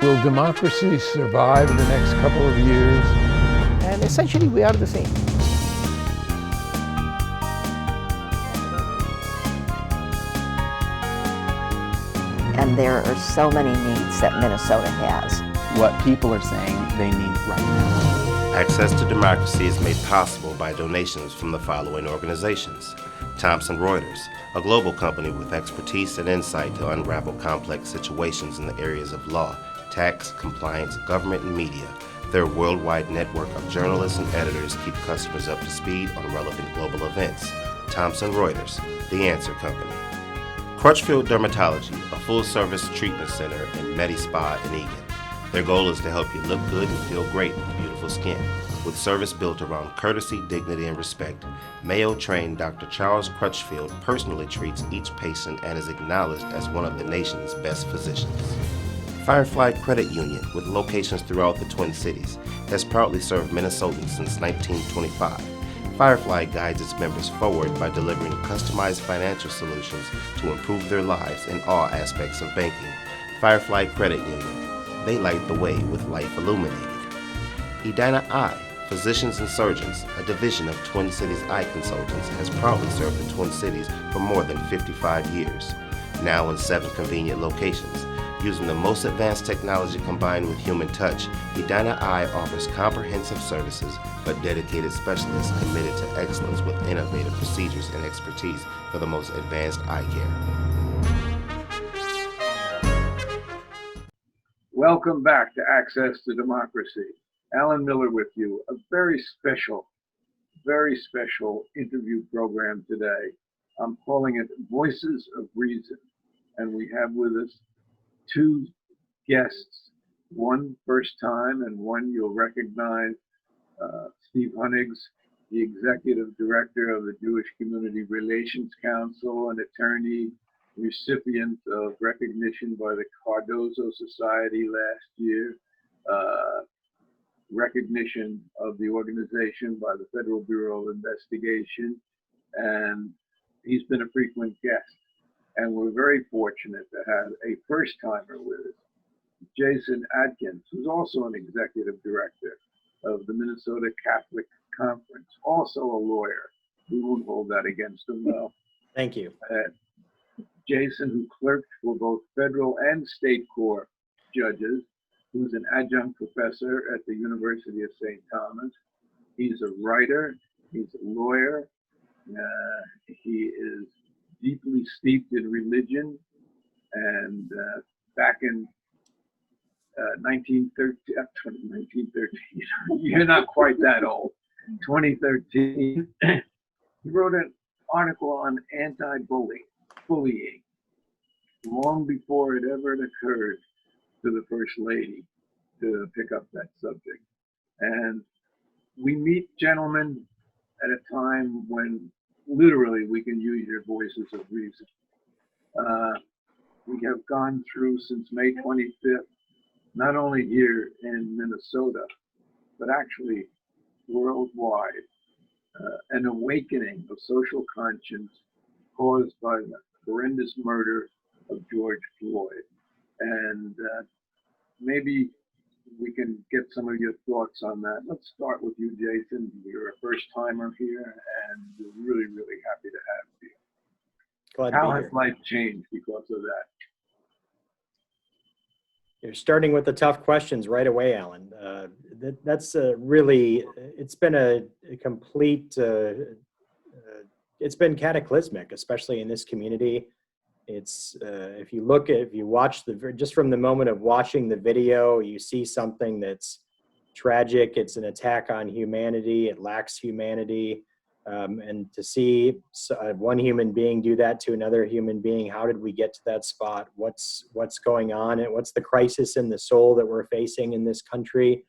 Will democracy survive in the next couple of years? And essentially, we are the same. And there are so many needs that Minnesota has. What people are saying they need right now. Access to democracy is made possible by donations from the following organizations. Thomson Reuters, a global company with expertise and insight to unravel complex situations in the areas of law, tax, compliance, government, and media. Their worldwide network of journalists and editors keep customers up to speed on relevant global events. Thomson Reuters, the Answer Company. Crutchfield Dermatology, a full-service treatment center in Medi-Spa in Eagan. Their goal is to help you look good and feel great with beautiful skin. With service built around courtesy, dignity, and respect, Mayo-trained Dr. Charles Crutchfield personally treats each patient and is acknowledged as one of the nation's best physicians. Firefly Credit Union, with locations throughout the Twin Cities, has proudly served Minnesotans since 1925. Firefly guides its members forward by delivering customized financial solutions to improve their lives in all aspects of banking. Firefly Credit Union, they light the way with life illuminated. Edina Eye, Physicians and Surgeons, a division of Twin Cities Eye Consultants, has proudly served the Twin Cities for more than 55 years. Now in 7 convenient locations. Using the most advanced technology combined with human touch, Edina Eye offers comprehensive services for dedicated specialists committed to excellence with innovative procedures and expertise for the most advanced eye care. Welcome back to Access to Democracy. Alan Miller with you. A very special interview program today. I'm calling it Voices of Reason. And we have with us 2 guests, one first time and one you'll recognize, Steve Hunegs, the Executive Director of the Jewish Community Relations Council, an attorney, recipient of recognition by the Cardozo Society last year, recognition of the organization by the Federal Bureau of Investigation, and he's been a frequent guest. And we're very fortunate to have a first-timer with us, Jason Adkins, who's also an executive director of the Minnesota Catholic Conference, also a lawyer. We won't hold that against him, though. Thank you. Jason, who clerked for both federal and state court judges, who's an adjunct professor at the University of St. Thomas. He's a writer, he's a lawyer, he is deeply steeped in religion, and back in 1913, you're not quite that old, 2013, he wrote an article on anti-bullying, long before it ever occurred to the First Lady to pick up that subject. And we meet gentlemen at a time when literally we can use your voices of reason. We have gone through since May 25th, not only here in Minnesota, but actually worldwide, an awakening of social conscience caused by the horrendous murder of George Floyd. And maybe we can get some of your thoughts on that. Let's start with you, Jason. You're a first timer here, and we're really, really happy to have you. Glad How to be has here. life changed because of that? You're starting with the tough questions right away, Alan. That's really, it's been a complete, it's been cataclysmic, especially in this community. It's, if you watch just from the moment of watching the video, you see something that's tragic. It's an attack on humanity. It lacks humanity. And to see one human being do that to another human being, how did we get to that spot? What's going on? And what's the crisis in the soul that we're facing in this country,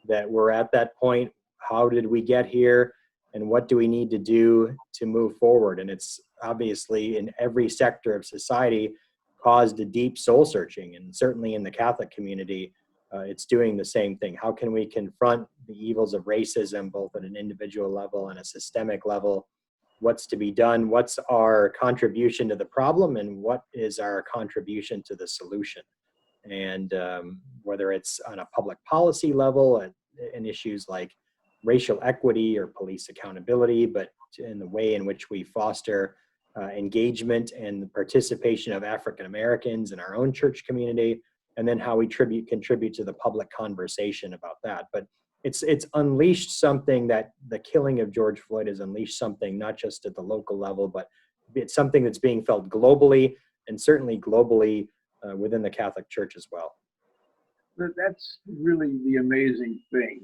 that we're at that point? How did we get here? And what do we need to do to move forward? And it's obviously in every sector of society caused a deep soul searching, and certainly in the Catholic community, it's doing the same thing. How can we confront the evils of racism, both at an individual level and a systemic level? What's to be done? What's our contribution to the problem, and what is our contribution to the solution? And whether it's on a public policy level and issues like racial equity or police accountability, but in the way in which we foster engagement and the participation of African Americans in our own church community, and then how we contribute to the public conversation about that. But it's unleashed something that the killing of George Floyd has unleashed something not just at the local level, but it's something that's being felt globally, and certainly globally within the Catholic Church as well. That's really the amazing thing.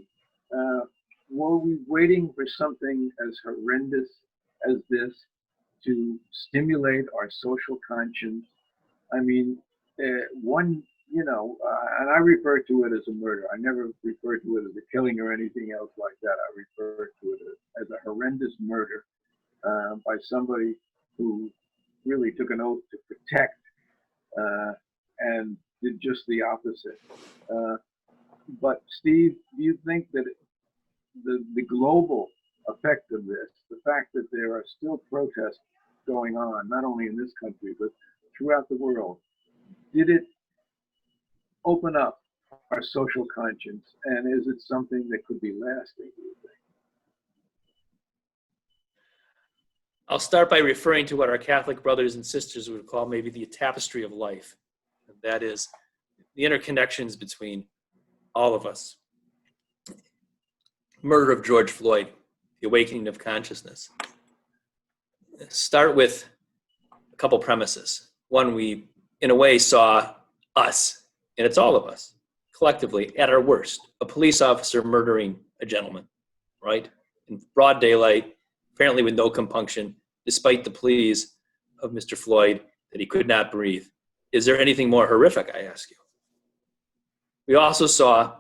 Were we waiting for something as horrendous as this to stimulate our social conscience? I mean, and I refer to it as a murder. I never refer to it as a killing or anything else like that. I refer to it as a horrendous murder by somebody who really took an oath to protect and did just the opposite. But Steve, do you think that the global effect of this, the fact that there are still protests going on, not only in this country, but throughout the world, did it open up our social conscience? And is it something that could be lasting, do you think? I'll start by referring to what our Catholic brothers and sisters would call maybe the tapestry of life. And that is the interconnections between all of us. Murder of George Floyd, the awakening of consciousness. Start with a couple premises. One, we, in a way, saw us, and it's all of us, collectively, at our worst. A police officer murdering a gentleman, right? In broad daylight, apparently with no compunction, despite the pleas of Mr. Floyd that he could not breathe. Is there anything more horrific, I ask you? We also saw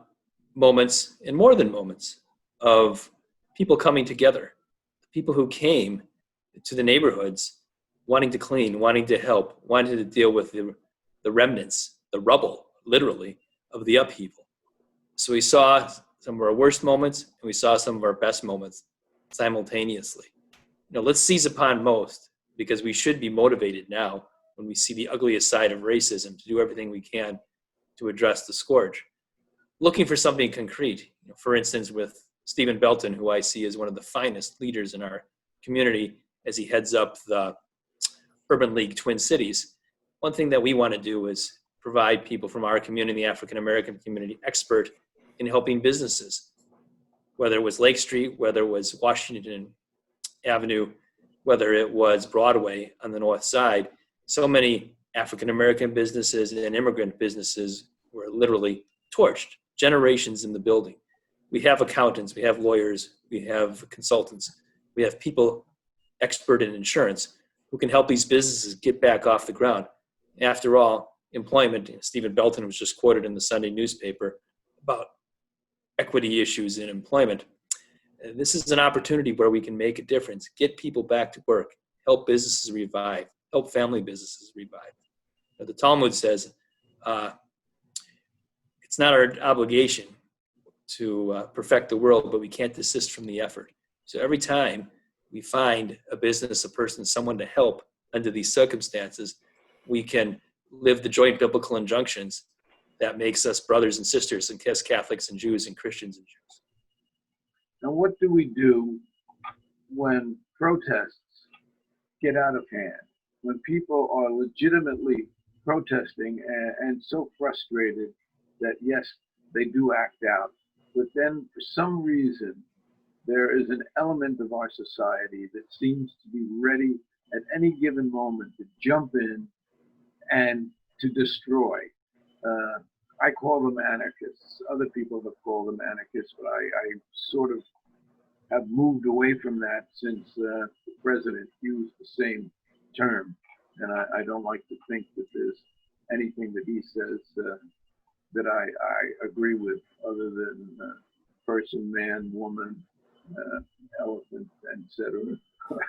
moments, and more than moments, of people coming together. People who came to the neighborhoods wanting to clean, wanting to help, wanting to deal with the remnants, the rubble, literally, of the upheaval. So we saw some of our worst moments, and we saw some of our best moments simultaneously. Let's seize upon most, because we should be motivated now when we see the ugliest side of racism to do everything we can to address the scourge. Looking for something concrete, for instance, with Stephen Belton, who I see as one of the finest leaders in our community as he heads up the Urban League Twin Cities. One thing that we want to do is provide people from our community, the African American community, expert in helping businesses, whether it was Lake Street, whether it was Washington Avenue, whether it was Broadway on the north side. So many African American businesses and immigrant businesses were literally torched, generations in the building. We have accountants, we have lawyers, we have consultants, we have people expert in insurance who can help these businesses get back off the ground. After all, employment, Stephen Belton was just quoted in the Sunday newspaper about equity issues in employment. This is an opportunity where we can make a difference, get people back to work, help businesses revive, help family businesses revive. The Talmud says it's not our obligation to perfect the world, but we can't desist from the effort. So every time we find a business, a person, someone to help under these circumstances, we can live the joint biblical injunctions that makes us brothers and sisters, and as Catholics and Jews and Christians and Jews. Now, what do we do when protests get out of hand, when people are legitimately protesting and so frustrated that, yes, they do act out, but then for some reason, there is an element of our society that seems to be ready at any given moment to jump in and to destroy. I call them anarchists. Other people have called them anarchists, but I sort of have moved away from that since the president used the same term. And I don't like to think that there's anything that he says that I agree with, other than person, man, woman, elephant, etc.,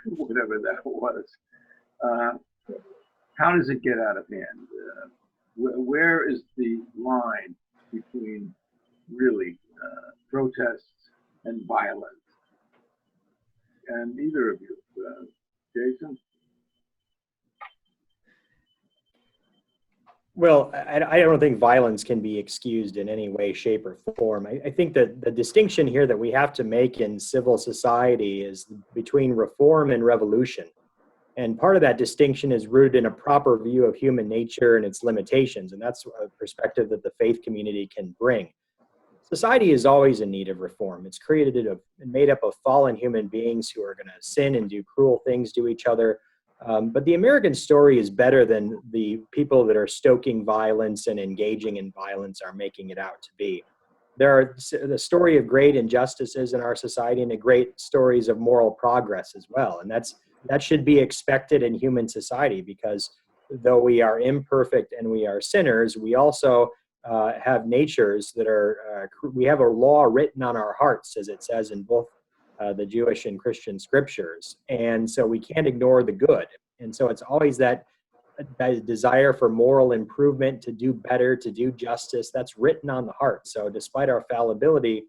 whatever that was. How does it get out of hand? Where is the line between really protests and violence? And either of you, Jason? Well, I don't think violence can be excused in any way, shape, or form. I think that the distinction here that we have to make in civil society is between reform and revolution. And part of that distinction is rooted in a proper view of human nature and its limitations. And that's a perspective that the faith community can bring. Society is always in need of reform. It's created and made up of fallen human beings who are going to sin and do cruel things to each other. But the American story is better than the people that are stoking violence and engaging in violence are making it out to be. There are the story of great injustices in our society and the great stories of moral progress as well. And that should be expected in human society, because though we are imperfect and we are sinners, we also have natures that are, we have a law written on our hearts, as it says in both the Jewish and Christian scriptures. And so we can't ignore the good. And so it's always that desire for moral improvement, to do better, to do justice, that's written on the heart. So despite our fallibility,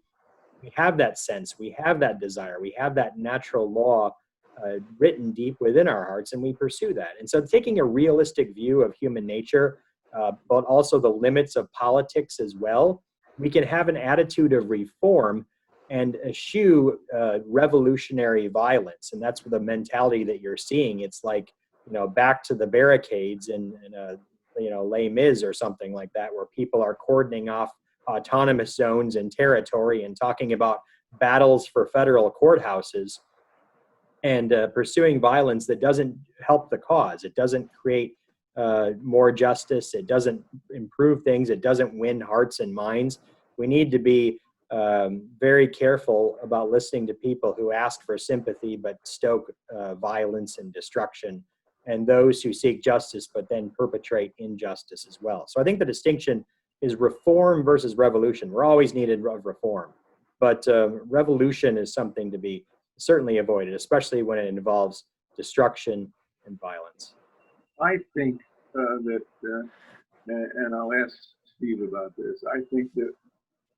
we have that sense, we have that desire, we have that natural law written deep within our hearts, and we pursue that. And so taking a realistic view of human nature, but also the limits of politics as well, we can have an attitude of reform and eschew revolutionary violence. And that's the mentality that you're seeing. It's like, back to the barricades in Les Mis or something like that, where people are cordoning off autonomous zones and territory and talking about battles for federal courthouses and pursuing violence that doesn't help the cause. It doesn't create more justice. It doesn't improve things. It doesn't win hearts and minds. We need to be very careful about listening to people who ask for sympathy but stoke violence and destruction, and those who seek justice but then perpetrate injustice as well. So I think the distinction is reform versus revolution. We're always needed of reform, but revolution is something to be certainly avoided, especially when it involves destruction and violence. I think and I'll ask Steve about this, I think that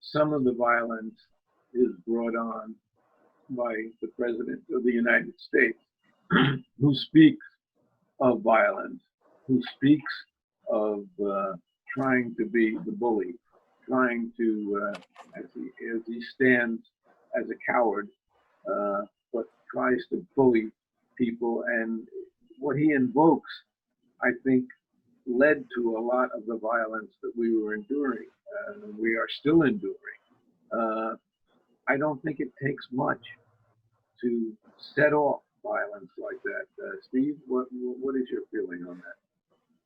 some of the violence is brought on by the President of the United States, who speaks of violence, who speaks of trying to be the bully, trying to, as he stands as a coward, but tries to bully people. And what he invokes, I think, led to a lot of the violence that we were enduring, and we are still enduring. I don't think it takes much to set off violence like that. Steve, what is your feeling on that?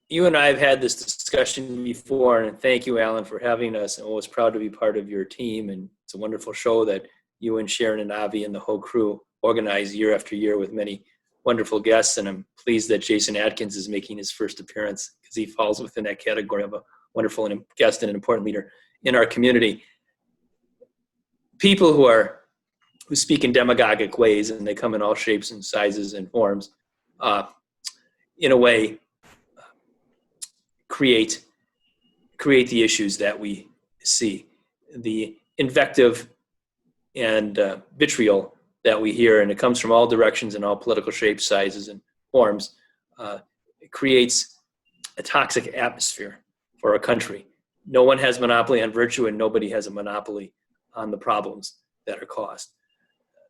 You and I have had this discussion before, and thank you, Alan, for having us. And I was proud to be part of your team, and it's a wonderful show that you and Sharon and Avi and the whole crew organize year after year with many wonderful guests. And I'm pleased that Jason Adkins is making his first appearance, because he falls within that category of a wonderful guest and an important leader in our community. People who speak in demagogic ways, and they come in all shapes and sizes and forms, in a way create the issues that we see. The invective and vitriol that we hear, and it comes from all directions and all political shapes, sizes, and forms, it creates a toxic atmosphere for our country. No one has monopoly on virtue, and nobody has a monopoly on the problems that are caused.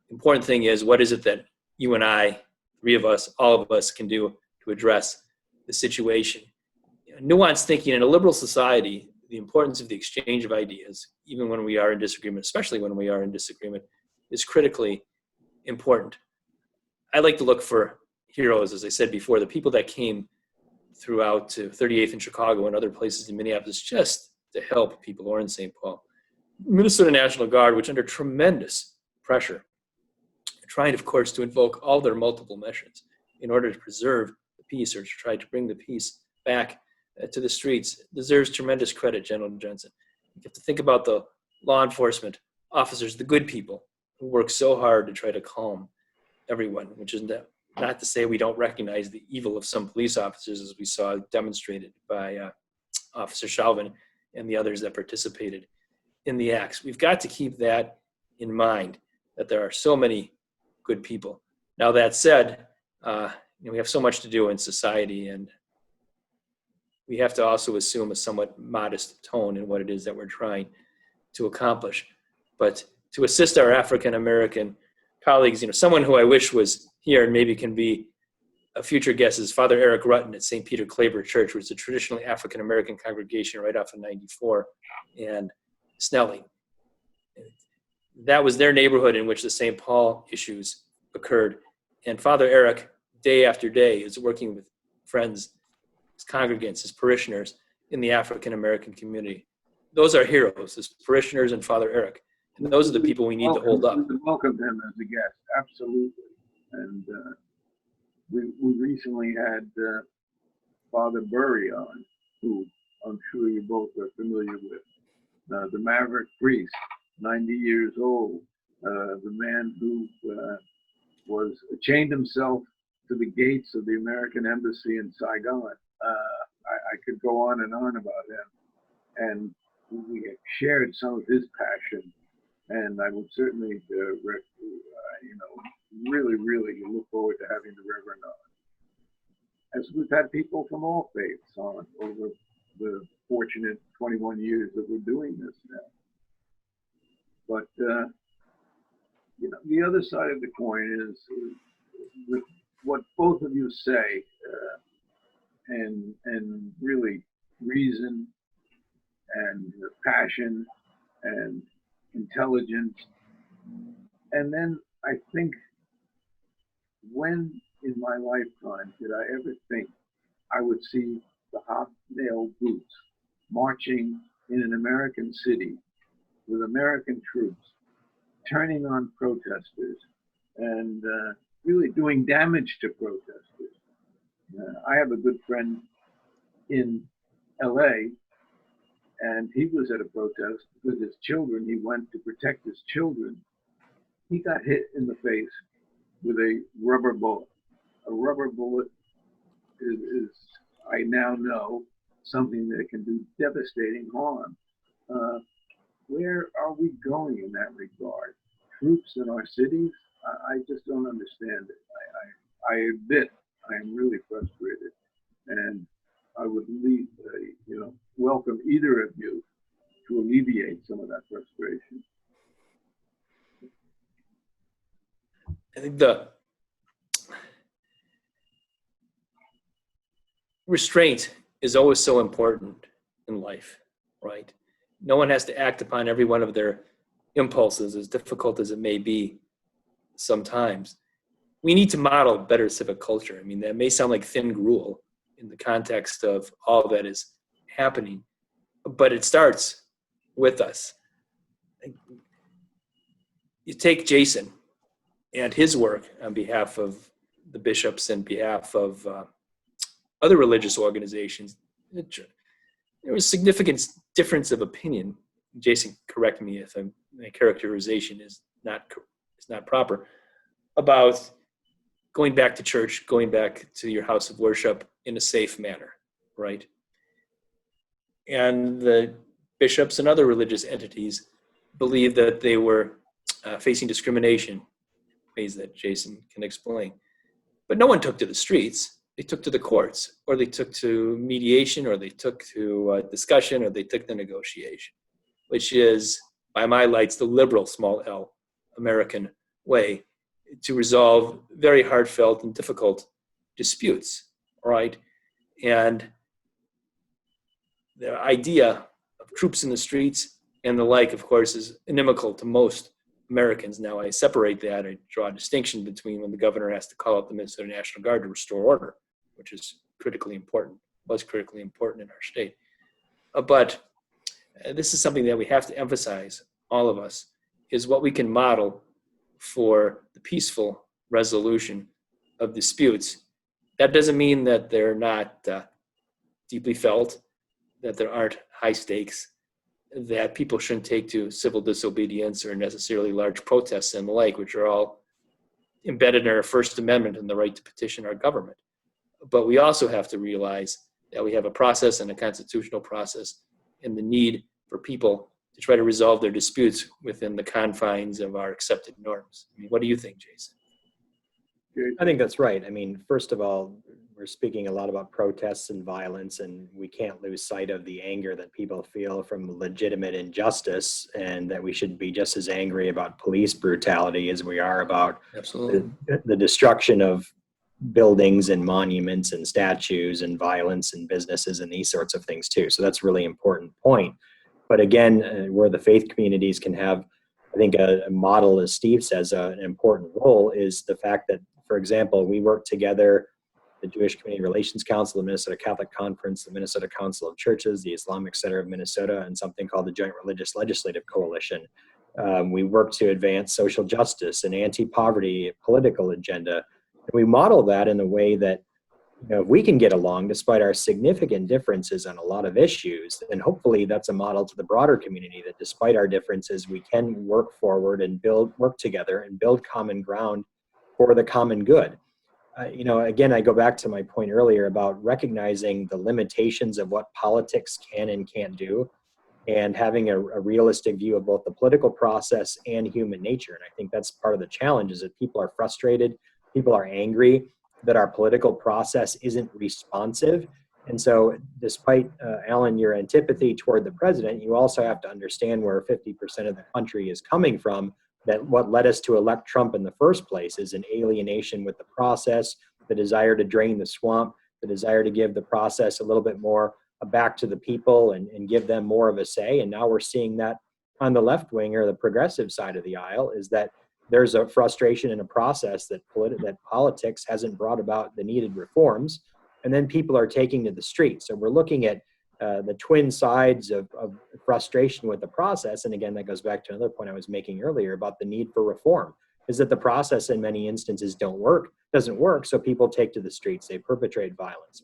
The important thing is, what is it that you and I, three of us, all of us, can do to address the situation? Nuanced thinking in a liberal society, the importance of the exchange of ideas, even when we are in disagreement, especially when we are in disagreement, is critically important. I like to look for heroes, as I said before, the people that came throughout to 38th in Chicago and other places in Minneapolis just to help people, or in St. Paul. Minnesota National Guard, which under tremendous pressure, trying, of course, to invoke all their multiple missions in order to preserve the peace, or to try to bring the peace back to the streets, deserves tremendous credit, General Jensen. You have to think about the law enforcement officers, the good people, who work so hard to try to calm everyone, which is not to say we don't recognize the evil of some police officers, as we saw demonstrated by Officer Chauvin and the others that participated in the acts. We've got to keep that in mind, that there are so many good people. Now, that said, we have so much to do in society, and we have to also assume a somewhat modest tone in what it is that we're trying to accomplish. But to assist our African American colleagues, someone who I wish was here and maybe can be a future guest is Father Eric Rutten at St. Peter Claver Church, which is a traditionally African American congregation right off of 94 and Snelling. That was their neighborhood in which the St. Paul issues occurred. And Father Eric, day after day, is working with friends, his congregants, his parishioners in the African American community. Those are heroes, his parishioners and Father Eric. And those are the people we need to hold up. We welcome him as a guest, absolutely. And we recently had Father Burry on, who I'm sure you both are familiar with. The Maverick priest, 90 years old, the man who chained himself to the gates of the American embassy in Saigon. I could go on and on about him. And we have shared some of his passion. And I would certainly, really look forward to having the Reverend on. As we've had people from all faiths on over the fortunate 21 years that we're doing this now. But, the other side of the coin is with what both of you say, and really reason and passion and intelligence. And then I think, when in my lifetime did I ever think I would see the hobnail boots marching in an American city with American troops, turning on protesters and really doing damage to protesters? I have a good friend in LA, and he was at a protest with his children. He went to protect his children. He got hit in the face with a rubber bullet. A rubber bullet is I now know, something that can do devastating harm. Where are we going in that regard? Troops in our cities? I just don't understand it. I admit I am really frustrated, and I would welcome either of you to alleviate some of that frustration. I think the restraint is always so important in life, right? No one has to act upon every one of their impulses, as difficult as it may be sometimes. We need to model better civic culture. I mean, that may sound like thin gruel in the context of all that is happening, but it starts with us. You take Jason and his work on behalf of the bishops and behalf of other religious organizations. There was significant difference of opinion. Jason, correct me if my characterization is not proper, about going back to church, going back to your house of worship in a safe manner, right? And the bishops and other religious entities believed that they were facing discrimination, ways that Jason can explain. But no one took to the streets. They took to the courts, or they took to mediation, or they took to discussion, or they took to negotiation, which is, by my lights, the liberal, small L, American way to resolve very heartfelt and difficult disputes, right? And the idea of troops in the streets and the like, of course, is inimical to most Americans. Now, I separate that. I draw a distinction between when the governor has to call out the Minnesota National Guard to restore order, which is critically important, was critically important in our state. But this is something that we have to emphasize, all of us, is what we can model for the peaceful resolution of disputes. That doesn't mean that they're not deeply felt, that there aren't high stakes, that people shouldn't take to civil disobedience or necessarily large protests and the like, which are all embedded in our First Amendment and the right to petition our government. But we also have to realize that we have a process and a constitutional process and the need for people to try to resolve their disputes within the confines of our accepted norms. I mean, what do you think, Jason? I think that's right. I mean, first of all, we're speaking a lot about protests and violence, and we can't lose sight of the anger that people feel from legitimate injustice, and that we should be just as angry about police brutality as we are about Absolutely. the destruction of buildings and monuments and statues and violence and businesses and these sorts of things too. So that's a really important point. But again, where the faith communities can have, I think, a model, as Steve says, an important role is the fact that, for example, we work together, the Jewish Community Relations Council, the Minnesota Catholic Conference, the Minnesota Council of Churches, the Islamic Center of Minnesota, and something called the Joint Religious Legislative Coalition. We work to advance social justice and anti-poverty political agenda. And we model that in a way that, if we can get along despite our significant differences on a lot of issues, then hopefully that's a model to the broader community that despite our differences, we can work forward and work together and build common ground for the common good. Again, I go back to my point earlier about recognizing the limitations of what politics can and can't do, and having a realistic view of both the political process and human nature. And I think that's part of the challenge, is that people are frustrated, people are angry that our political process isn't responsive. And so despite, Alan, your antipathy toward the president, you also have to understand where 50% of the country is coming from, that what led us to elect Trump in the first place is an alienation with the process, the desire to drain the swamp, the desire to give the process a little bit more back to the people and give them more of a say. And now we're seeing that on the left wing, or the progressive side of the aisle, is that there's a frustration in a process that politics hasn't brought about the needed reforms. And then people are taking to the streets. So we're looking at the twin sides of frustration with the process. And again, that goes back to another point I was making earlier about the need for reform, is that the process in many instances doesn't work. So people take to the streets, they perpetrate violence.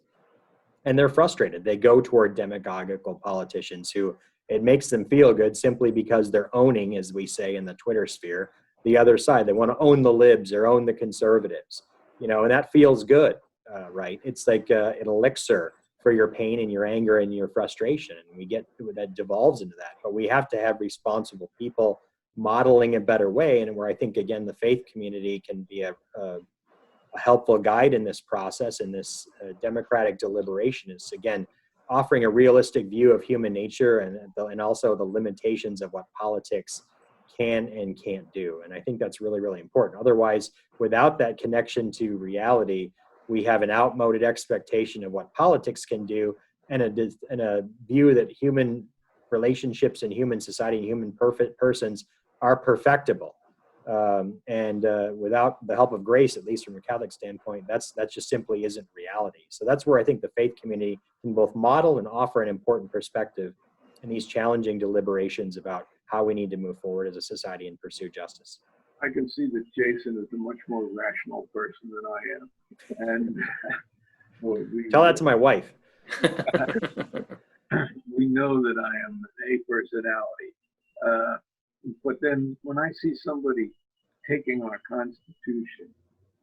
And they're frustrated. They go toward demagogical politicians who it makes them feel good simply because they're owning, as we say in the Twitter sphere, the other side. They want to own the libs or own the conservatives, and that feels good, right? It's like an elixir for your pain and your anger and your frustration. And we get that devolves into that. But we have to have responsible people modeling a better way. And where I think, again, the faith community can be a helpful guide in this process, in this democratic deliberation, is, again, offering a realistic view of human nature and also the limitations of what politics can and can't do. And I think that's really, really important. Otherwise, without that connection to reality, we have an outmoded expectation of what politics can do, and a view that human relationships and human society and human persons are perfectible. And without the help of grace, at least from a Catholic standpoint, that just simply isn't reality. So that's where I think the faith community can both model and offer an important perspective in these challenging deliberations about how we need to move forward as a society and pursue justice. I can see that Jason is a much more rational person than I am. And well, Tell that to my wife. We know that I am a personality. But then when I see somebody taking our Constitution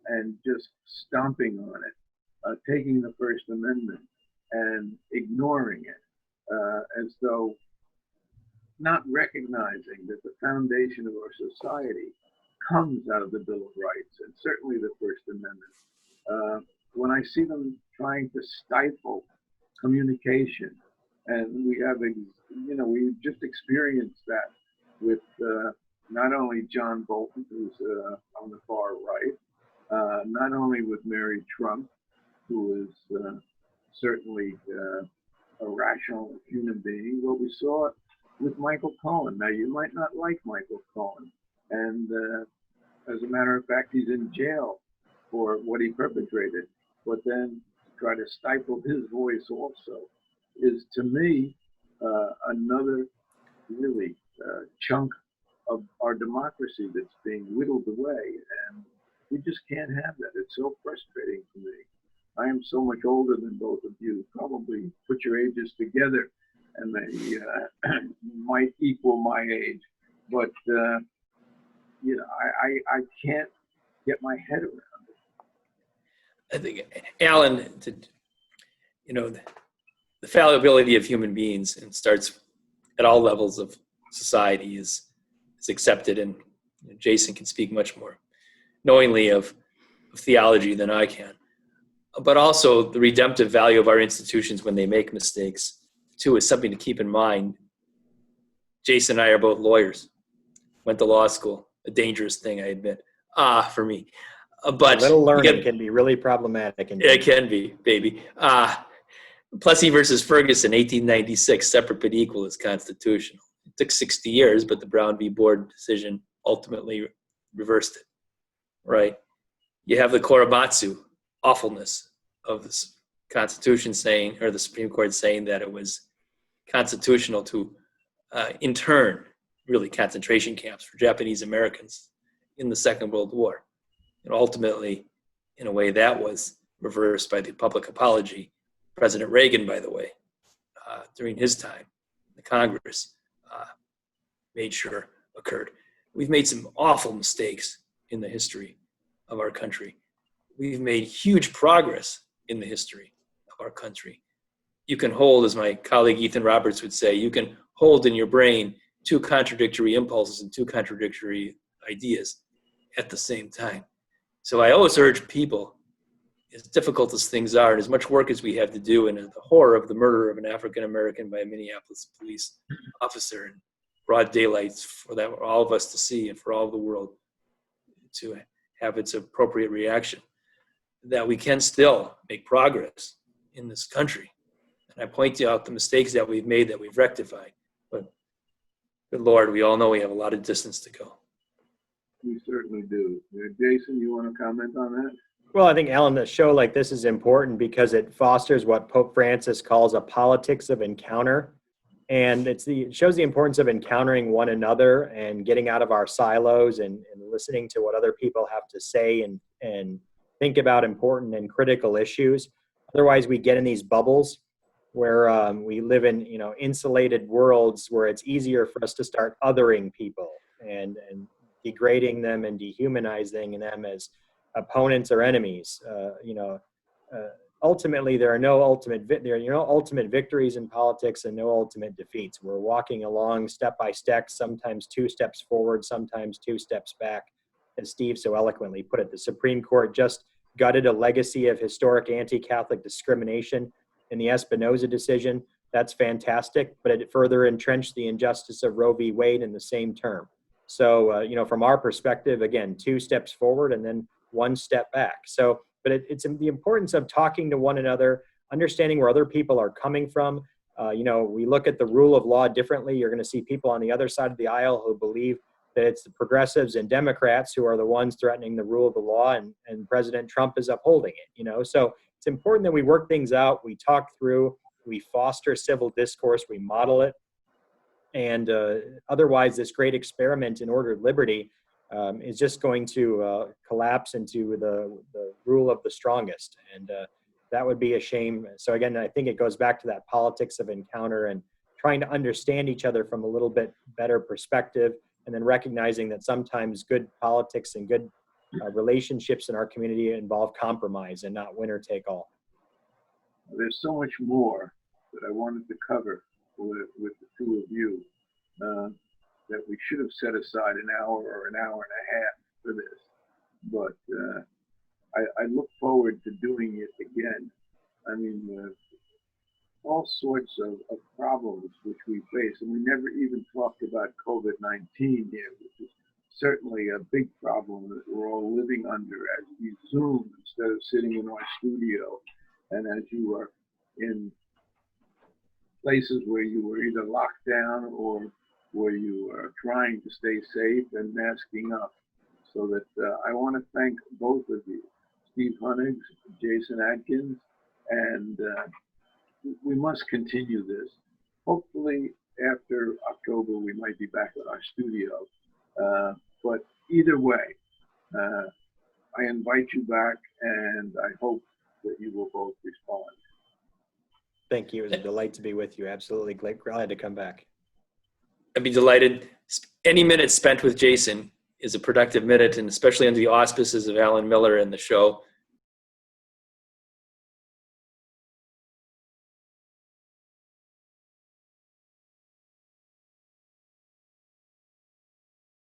and just stomping on it, taking the First Amendment and ignoring it, as though not recognizing that the foundation of our society comes out of the Bill of Rights and certainly the First Amendment. When I see them trying to stifle communication, and we have, we've just experienced that with not only John Bolton, who's on the far right, not only with Mary Trump, who is certainly a rational human being, but we saw it with Michael Cohen. Now, you might not like Michael Cohen, and as a matter of fact, he's in jail for what he perpetrated, but then try to stifle his voice also is, to me, another really chunk of our democracy that's being whittled away, and we just can't have that. It's so frustrating for me. I am so much older than both of you. Probably put your ages together and they might equal my age, but I can't get my head around it. I think, Alan, the fallibility of human beings, and starts at all levels of society, is accepted, and Jason can speak much more knowingly of theology than I can. but also the redemptive value of our institutions when they make mistakes, too, is something to keep in mind. Jason and I are both lawyers, went to law school, a dangerous thing, I admit, for me. But a little learning get, can be really problematic. It can be, baby. Plessy versus Ferguson, 1896, separate but equal is constitutional. It took 60 years, but the Brown v. Board decision ultimately reversed it, right? You have the Korematsu awfulness of this Constitution saying, or the Supreme Court saying that it was constitutional to intern, really, concentration camps for Japanese Americans in the Second World War. And ultimately, in a way, that was reversed by the public apology. President Reagan, by the way, during his time, the Congress made sure occurred. We've made some awful mistakes in the history of our country. We've made huge progress in the history of our country. You can hold, as my colleague Ethan Roberts would say, you can hold in your brain two contradictory impulses and two contradictory ideas at the same time. So I always urge people, as difficult as things are, and as much work as we have to do, and the horror of the murder of an African-American by a Minneapolis police officer in broad daylight for that, for all of us to see and for all of the world to have its appropriate reaction, that we can still make progress in this country. And I point out the mistakes that we've made that we've rectified. But good Lord, we all know we have a lot of distance to go. We certainly do. Jason, you want to comment on that? Well, I think, Alan, a show like this is important because it fosters what Pope Francis calls a politics of encounter. And it shows the importance of encountering one another and getting out of our silos and listening to what other people have to say and think about important and critical issues. Otherwise, we get in these bubbles where we live in, insulated worlds where it's easier for us to start othering people and degrading them and dehumanizing them as opponents or enemies. Ultimately, there are no ultimate victories in politics and no ultimate defeats. We're walking along step by step, sometimes 2 steps forward, sometimes 2 steps back. As Steve so eloquently put it, the Supreme Court just gutted a legacy of historic anti-Catholic discrimination in the Espinoza decision. That's fantastic, but it further entrenched the injustice of Roe v. Wade in the same term. So, from our perspective, again, 2 steps forward and then 1 step back. So, but it's the importance of talking to one another, understanding where other people are coming from. We look at the rule of law differently. You're going to see people on the other side of the aisle who believe that it's the progressives and Democrats who are the ones threatening the rule of the law, and President Trump is upholding it. So it's important that we work things out, we talk through, we foster civil discourse, we model it. And otherwise, this great experiment in ordered liberty is just going to collapse into the rule of the strongest. And that would be a shame. So again, I think it goes back to that politics of encounter and trying to understand each other from a little bit better perspective, and then recognizing that sometimes good politics and good relationships in our community involve compromise and not winner take all. There's so much more that I wanted to cover with the two of you that we should have set aside an hour or an hour and a half for this. But I look forward to doing it again. I mean, all sorts of problems which we face, and we never even talked about COVID-19 here, which is certainly a big problem that we're all living under as we Zoom instead of sitting in our studio, and as you are in places where you were either locked down or where you are trying to stay safe and masking up. So that I want to thank both of you, Steve Hunegs, Jason Adkins, and we must continue this. Hopefully after October we might be back in our studio. But either way, I invite you back, and I hope that you will both respond. Thank you. It was a delight to be with you. Absolutely glad to come back. I'd be delighted. Any minute spent with Jason is a productive minute, and especially under the auspices of Alan Miller and the show,